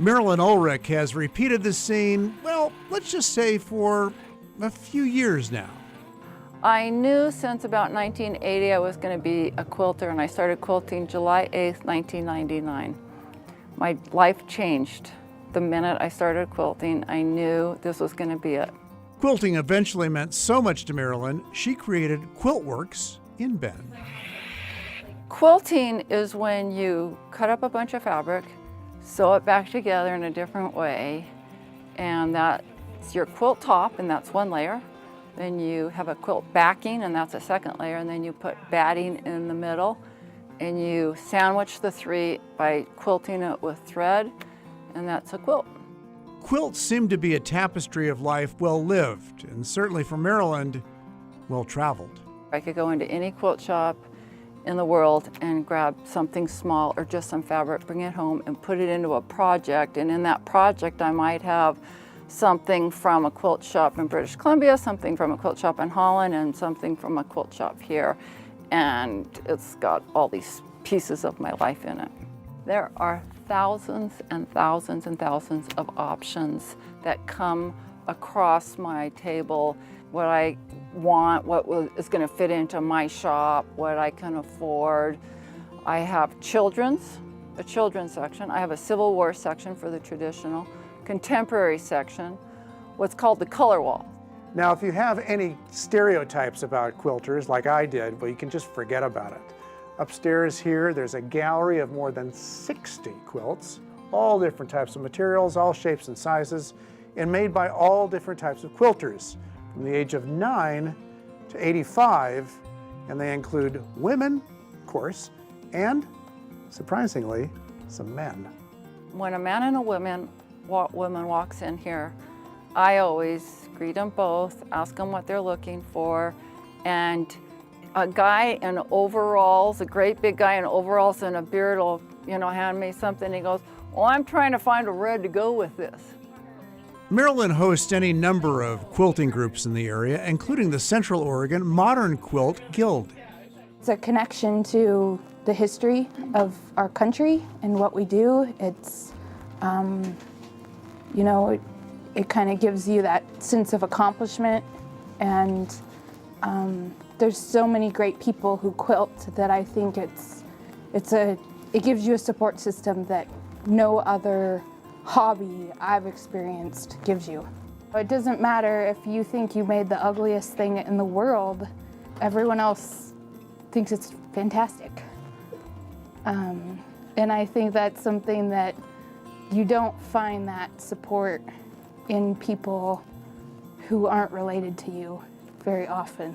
Marilyn Ulrich has repeated the scene, well, let's just say for a few years now. I knew since about 1980 I was going to be a quilter, and I started quilting July 8th, 1999. My life changed. The minute I started quilting, I knew this was going to be it. Quilting eventually meant so much to Marilyn, she created Quilt Works in Bend. Quilting is when you cut up a bunch of fabric, sew it back together in a different way, and that's your quilt top, and that's one layer. Then you have a quilt backing, and that's a second layer, and then you put batting in the middle, and you sandwich the three by quilting it with thread, and that's a quilt. Quilts seem to be a tapestry of life well lived, and certainly for Maryland, well traveled. I could go into any quilt shop in the world and grab something small or just some fabric, bring it home and put it into a project, and in that project I might have something from a quilt shop in British Columbia, something from a quilt shop in Holland, and something from a quilt shop here, and it's got all these pieces of my life in it. There are thousands and thousands and thousands of options that come across my table. What I want, what is going to fit into my shop, what I can afford. I have a children's section. I have a Civil War section for the traditional, contemporary section, what's called the color wall. Now, if you have any stereotypes about quilters, like I did, well, you can just forget about it. Upstairs here, there's a gallery of more than 60 quilts, all different types of materials, all shapes and sizes, and made by all different types of quilters, from the age of 9 to 85, and they include women, of course, and, surprisingly, some men. When a man and a woman walks in here, I always greet them both, ask them what they're looking for, and a guy in overalls, a great big guy in overalls and a beard will, hand me something. He goes, "Oh, I'm trying to find a red to go with this." Maryland hosts any number of quilting groups in the area, including the Central Oregon Modern Quilt Guild. It's a connection to the history of our country and what we do. It's, it kind of gives you that sense of accomplishment, and there's so many great people who quilt that I think it gives you a support system that no other hobby I've experienced gives you. It doesn't matter if you think you made the ugliest thing in the world, everyone else thinks it's fantastic. And I think that's something that you don't find that support in people who aren't related to you very often.